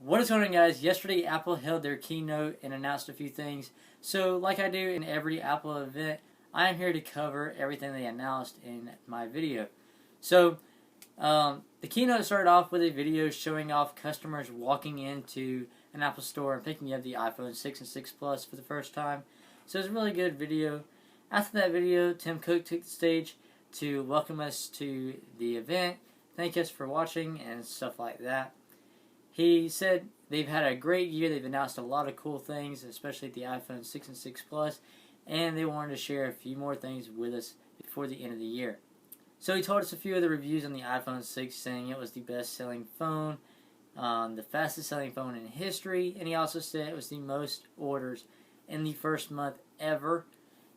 What is going on, guys? Yesterday Apple held their keynote and announced a few things. So like I do in every Apple event, I am here to cover everything they announced in my video. So the keynote started off with a video showing off customers walking into an Apple store and picking up the iPhone 6 and 6 Plus for the first time. So it was a really good video. After that video, Tim Cook took the stage to welcome us to the event, thank us for watching and stuff like that. He said they've had a great year. They've announced a lot of cool things, especially the iPhone 6 and 6 Plus, and they wanted to share a few more things with us before the end of the year. So he told us a few of the reviews on the iPhone 6, saying it was the best-selling phone, the fastest-selling phone in history, and he also said it was the most orders in the first month ever.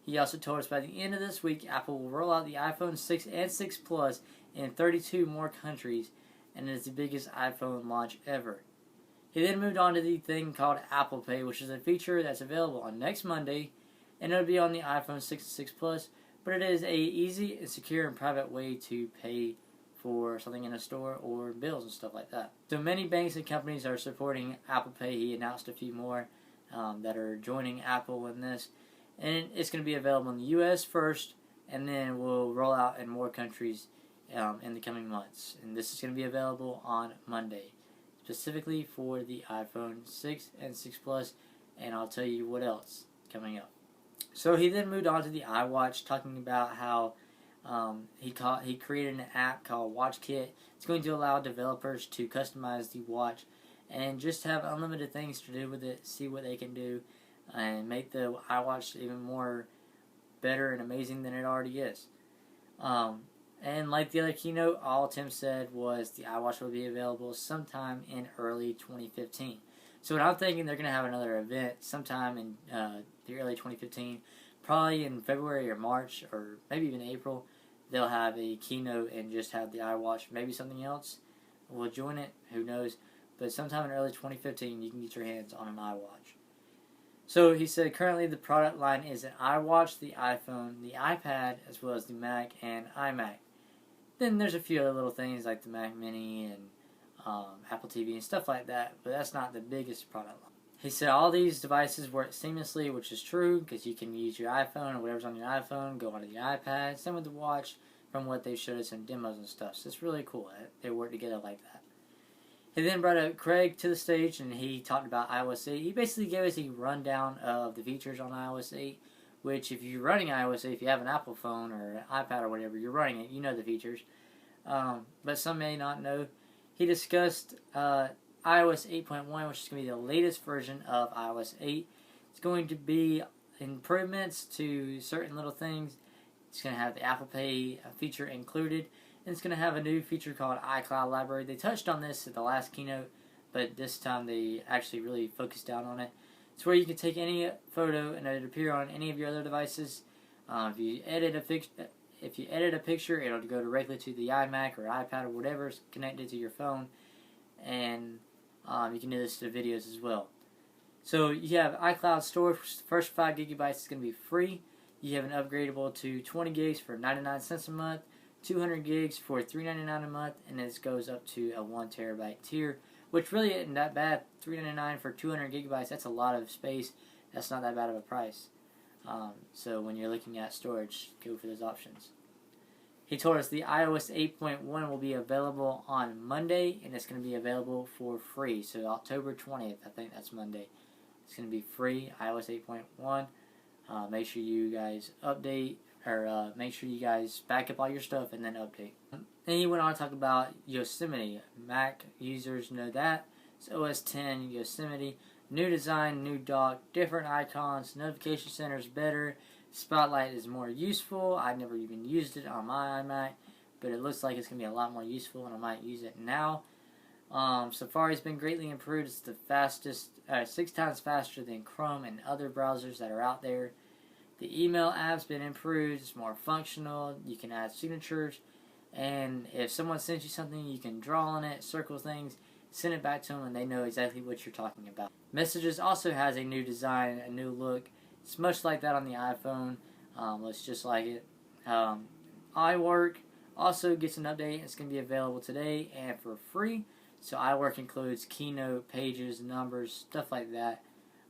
He also told us by the end of this week, Apple will roll out the iPhone 6 and 6 Plus in 32 more countries, and it's the biggest iPhone launch ever. He then moved on to the thing called Apple Pay, which is a feature that's available on next Monday, and it'll be on the iPhone 6 and 6 Plus, but it is a easy and secure and private way to pay for something in a store or bills and stuff like that. So many banks and companies are supporting Apple Pay. He announced a few more that are joining Apple in this, and it's going to be available in the US first, and then we'll roll out in more countries in the coming months. And this is going to be available on Monday, specifically for the iPhone 6 and 6 Plus, and I'll tell you what else coming up. So he then moved on to the iWatch, talking about how he created an app called WatchKit. It's going to allow developers to customize the watch and just have unlimited things to do with it, see what they can do, and make the iWatch even more better and amazing than it already is. And like the other keynote, all Tim said was the iWatch will be available sometime in early 2015. So what I'm thinking, they're going to have another event sometime in the early 2015, probably in February or March or maybe even April. They'll have a keynote and just have the iWatch. Maybe something else will join it. Who knows? But sometime in early 2015, you can get your hands on an iWatch. So he said currently the product line is an iWatch, the iPhone, the iPad, as well as the Mac and iMac. Then there's a few other little things like the Mac Mini and Apple TV and stuff like that, but that's not the biggest product line. He said all these devices work seamlessly, which is true, because you can use your iPhone or whatever's on your iPhone, go onto the iPad, same with the watch, from what they've showed us in demos and stuff. So it's really cool. They work together like that. He then brought up Craig to the stage, and he talked about iOS 8. He basically gave us a rundown of the features on iOS 8, which if you're running iOS 8, if you have an Apple phone or an iPad or whatever, you're running it, you know the features. But some may not know. He discussed iOS 8.1, which is going to be the latest version of iOS 8. It's going to be improvements to certain little things. It's going to have the Apple Pay feature included. And it's going to have a new feature called iCloud Library. They touched on this at the last keynote, but this time they actually really focused down on it. It's where you can take any photo and it'll appear on any of your other devices. If you edit a picture, it'll go directly to the iMac or iPad or whatever is connected to your phone, and you can do this to videos as well. So you have iCloud storage. First 5 gigabytes is going to be free. You have an upgradable to 20 gigs for 99 cents a month, 200 gigs for $3.99 a month, and this goes up to a 1 terabyte tier, which really isn't that bad. $3.99 for 200 gigabytes, that's a lot of space. That's not that bad of a price. So when you're looking at storage, go for those options. He told us the iOS 8.1 will be available on Monday, and it's going to be available for free. So October 20th, I think that's Monday. It's going to be free, iOS 8.1. Make sure you guys update, or make sure you guys back up all your stuff and then update. Then he went on to talk about Yosemite. Mac users know that. It's OS 10 Yosemite. New design, new dock, different icons, notification center is better, Spotlight is more useful. I've never even used it on my iMac, but it looks like it's going to be a lot more useful, and I might use it now. Safari's been greatly improved. It's the fastest, 6 times faster than Chrome and other browsers that are out there. The email app's been improved. It's more functional. You can add signatures, and if someone sends you something, you can draw on it, circle things, send it back to them, and they know exactly what you're talking about. Messages also has a new design, a new look. It's much like that on the iPhone. Looks just like it. iWork also gets an update. It's going to be available today and for free. So iWork includes Keynote, Pages, Numbers, stuff like that.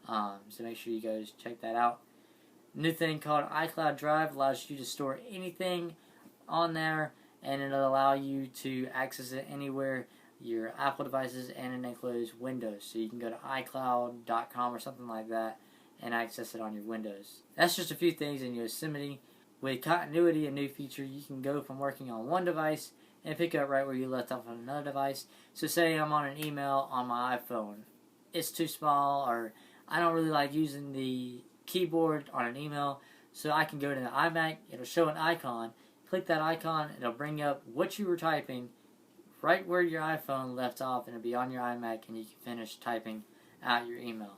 So make sure you guys check that out. New thing called iCloud Drive allows you to store anything on there, and it'll allow you to access it anywhere, your Apple devices, and it includes Windows. So you can go to iCloud.com or something like that and access it on your Windows. That's just a few things in Yosemite. With continuity, a new feature, you can go from working on one device and pick up right where you left off on another device. So say I'm on an email on my iPhone. It's too small, or I don't really like using the keyboard on an email, so I can go to the iMac. It'll show an icon. Click that icon, it'll bring up what you were typing right where your iPhone left off, and it'll be on your iMac, and you can finish typing out your email.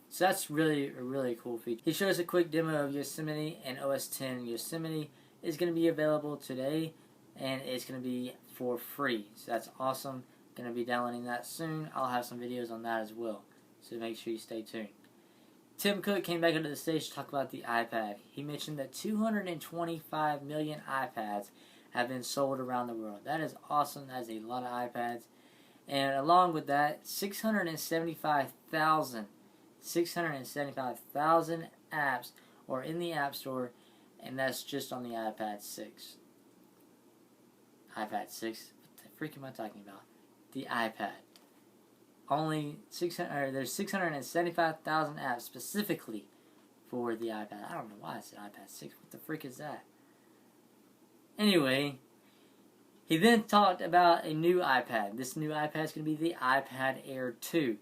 So that's really a really cool feature. He shows a quick demo of Yosemite, and OS X Yosemite is going to be available today, and it's going to be for free. So that's awesome. Going to be downloading that soon. I'll have some videos on that as well. So make sure you stay tuned. Tim Cook came back onto the stage to talk about the iPad. He mentioned that 225 million iPads have been sold around the world. That is awesome. That is a lot of iPads. And along with that, 675,000 apps are in the App Store, and that's just on the iPad 6. iPad 6? What the freak am I talking about? The iPad. There's 675,000 apps specifically for the iPad. I don't know why I said iPad 6. What the freak is that? Anyway, he then talked about a new iPad. This new iPad is going to be the iPad Air 2.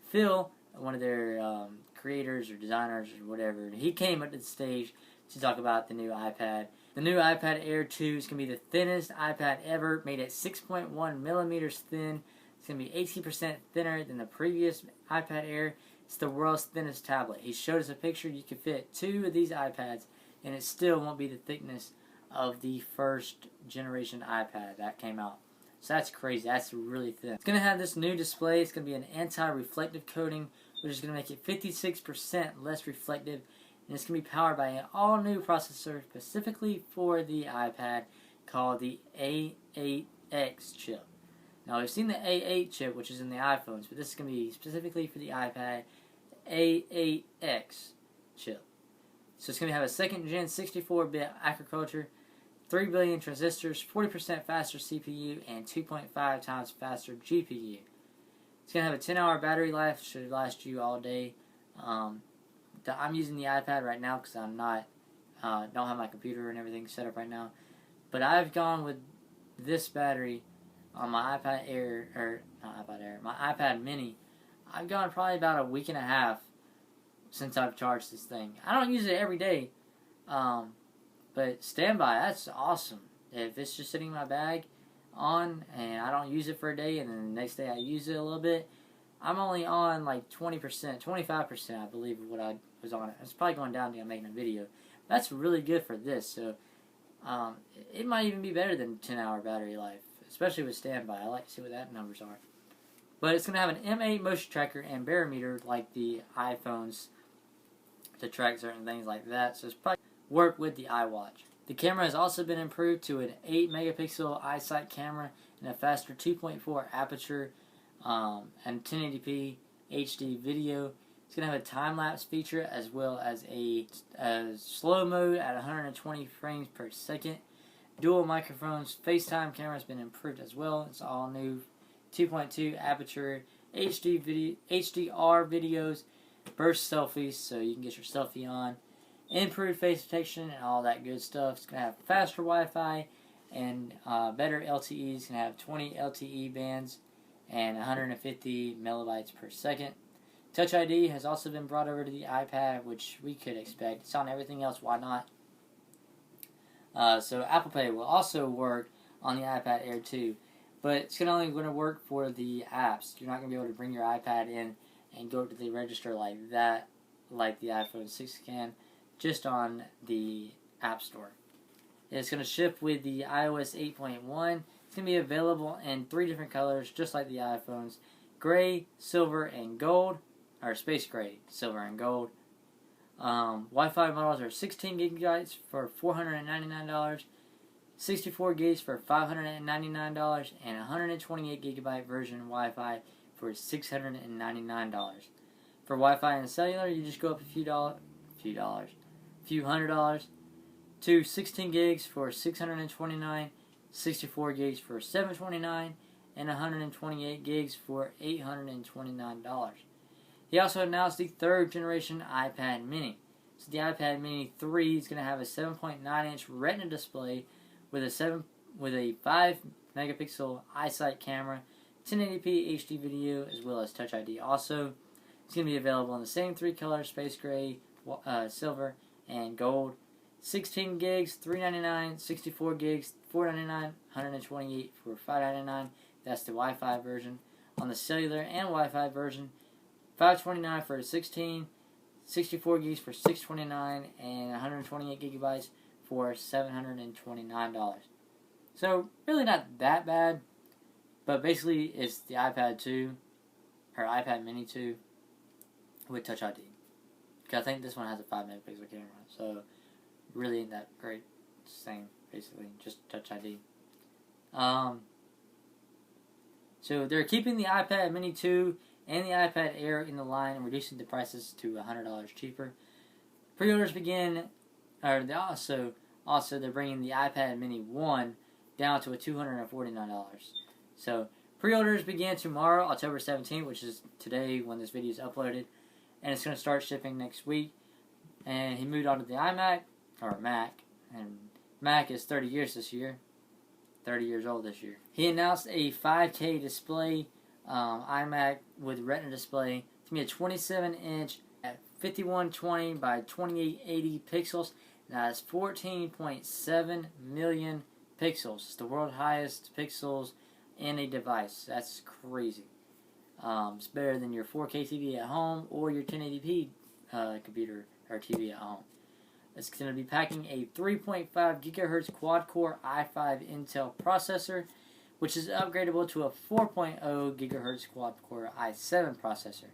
Phil, one of their creators or designers or whatever, he came up to the stage to talk about the new iPad. The new iPad Air 2 is going to be the thinnest iPad ever, made at 6.1 millimeters thin. It's going to be 18% thinner than the previous iPad Air. It's the world's thinnest tablet. He showed us a picture. You could fit 2 of these iPads, and it still won't be the thickness of the first generation iPad that came out. So that's crazy. That's really thin. It's going to have this new display. It's going to be an anti-reflective coating, which is going to make it 56% less reflective. And it's going to be powered by an all-new processor specifically for the iPad called the A8X chip. Now, we've seen the A8 chip, which is in the iPhones, but this is going to be specifically for the iPad A8X chip. So it's going to have a second-gen 64-bit agriculture, 3 billion transistors, 40% faster CPU, and 2.5 times faster GPU. It's going to have a 10-hour battery life, should last you all day. I'm using the iPad right now because I'm not, don't have my computer and everything set up right now. But I've gone with this battery on my iPad Air, my iPad Mini. I've gone probably about a week and a half since I've charged this thing. I don't use it every day, but standby, that's awesome. If it's just sitting in my bag on and I don't use it for a day and then the next day I use it a little bit, I'm only on like 20%, 25% I believe of what I was on it. It's probably going down to I'm making a video. That's really good for this, so it might even be better than 10-hour battery life, especially with standby. I like to see what that numbers are. But it's going to have an M8 motion tracker and barometer like the iPhones to track certain things like that, so it's probably work with the iWatch. The camera has also been improved to an 8 megapixel iSight camera and a faster 2.4 aperture and 1080p HD video. It's going to have a time-lapse feature as well as a slow mode at 120 frames per second. Dual microphones. FaceTime camera has been improved as well. It's all new 2.2 aperture HDR videos, burst selfies so you can get your selfie on, improved face detection and all that good stuff. It's going to have faster Wi-Fi and better LTE. It's going to have 20 LTE bands and 150 megabytes per second. Touch ID has also been brought over to the iPad, which we could expect. It's on everything else, why not? So Apple Pay will also work on the iPad Air 2, but it's only going to work for the apps. You're not going to be able to bring your iPad in and go to the register like that, like the iPhone 6 can, just on the App Store. It's going to ship with the iOS 8.1. It's going to be available in 3 different colors, just like the iPhones: gray, silver, and gold, or space gray, silver, and gold. Wi-Fi models are 16 gigabytes for $499, 64 gigs for $599, and 128 gigabyte version Wi-Fi for $699. For Wi-Fi and cellular, you just go up a few hundred dollars to 16 gigs for $629, 64 gigs for $729, and 128 gigs for $829. He also announced the third generation iPad mini. So the iPad mini 3 is going to have a 7.9-inch Retina display with a 5 megapixel iSight camera, 1080p HD video, as well as Touch ID. Also, it's going to be available in the same three colors: space gray, silver, and gold. 16 gigs, $399, 64 gigs, $499, 128 for $599. That's the Wi-Fi version. On the cellular and Wi-Fi version, $529 for 16, 64 gigs for $629, and 128 gigabytes for $729. So really not that bad, but basically it's the iPad 2 or iPad Mini 2 with Touch ID. Because I think this one has a 5 megapixel camera, so really ain't that great. Same, basically, just Touch ID. So they're keeping the iPad Mini 2 and the iPad Air in the line and reducing the prices to $100 cheaper. Pre-orders begin, or also they're bringing the iPad Mini 1 down to $249. So pre-orders begin tomorrow, October 17th, which is today when this video is uploaded, and it's going to start shipping next week. And he moved on to the iMac, or Mac, and Mac is 30 years this year. 30 years old this year. He announced a 5K display, iMac with Retina display. It's going to be a 27-inch at 5120 by 2880 pixels. Now it's 14.7 million pixels. It's the world's highest pixels in a device. That's crazy. It's better than your 4K TV at home or your 1080p computer or TV at home. It's going to be packing a 3.5 gigahertz quad-core i5 Intel processor, which is upgradable to a 4.0 gigahertz quad-core i7 processor.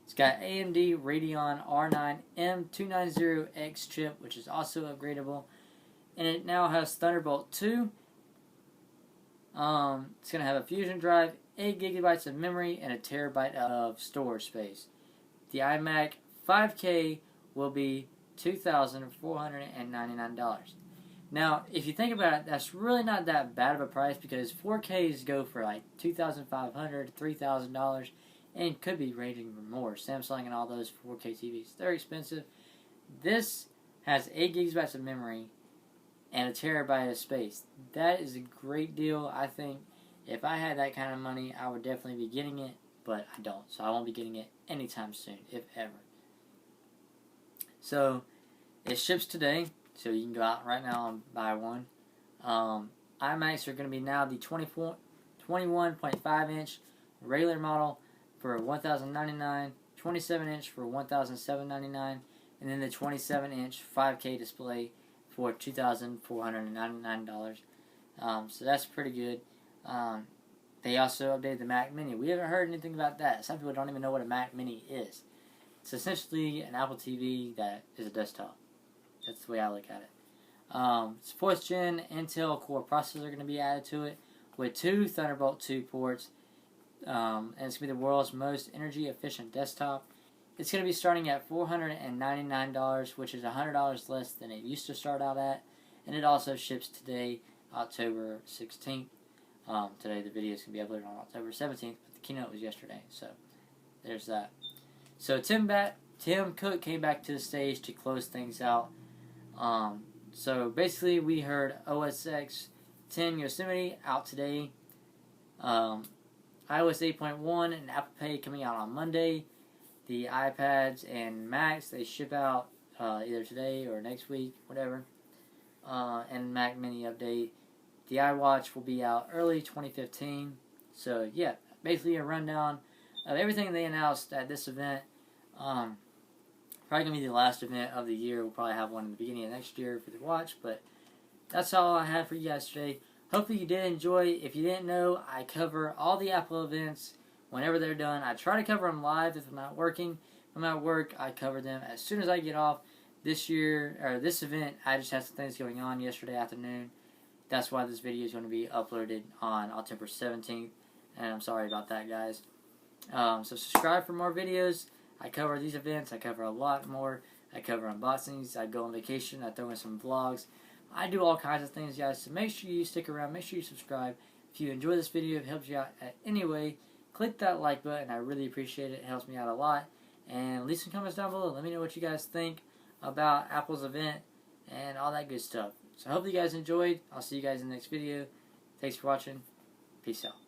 It's got AMD Radeon R9 M290X chip, which is also upgradable, and it now has Thunderbolt 2. It's going to have a Fusion drive, 8 gigabytes of memory, and a terabyte of storage space. The iMac 5K will be $2,499. Now, if you think about it, that's really not that bad of a price because 4Ks go for like $2,500, $3,000, and could be ranging for more. Samsung and all those 4K TVs, they're expensive. This has 8 gigabytes of memory and a terabyte of space. That is a great deal. I think if I had that kind of money, I would definitely be getting it, but I don't. So I won't be getting it anytime soon, if ever. So, it ships today, so you can go out right now and buy one. iMacs are going to be now the 21.5-inch regular model for $1,099, 27-inch for $1,799, and then the 27-inch 5K display for $2,499. So that's pretty good. They also updated the Mac Mini. We haven't heard anything about that. Some people don't even know what a Mac Mini is. It's essentially an Apple TV that is a desktop. That's the way I look at it. It's 4th gen Intel Core processor going to be added to it with 2 Thunderbolt 2 ports. And it's going to be the world's most energy efficient desktop. It's going to be starting at $499, which is $100 less than it used to start out at. And it also ships today, October 16th. Today the video is going to be uploaded on October 17th, but the keynote was yesterday. So there's that. So Tim Cook came back to the stage to close things out. So basically we heard OS X 10 Yosemite out today. iOS 8.1 and Apple Pay coming out on Monday. The iPads and Macs, they ship out either today or next week, whatever. And Mac Mini update. The iWatch will be out early 2015. So yeah, basically a rundown of everything they announced at this event. Probably going to be the last event of the year. We'll probably have one in the beginning of next year for the watch, but that's all I had for you guys today. Hopefully you did enjoy. If you didn't know, I cover all the Apple events whenever they're done. I try to cover them live if I'm not working. If I'm at work, I cover them as soon as I get off. This year, or this event, I just had some things going on yesterday afternoon, That's why this video is going to be uploaded on October 17th, and I'm sorry about that, guys. So subscribe for more videos. I cover these events. I cover a lot more. I cover unboxings. I go on vacation. I throw in some vlogs. I do all kinds of things, guys. So make sure you stick around. Make sure you subscribe. If you enjoy this video, if it helps you out in any way, click that like button. I really appreciate it. It helps me out a lot. And leave some comments down below. Let me know what you guys think about Apple's event and all that good stuff. So I hope you guys enjoyed. I'll see you guys in the next video. Thanks for watching. Peace out.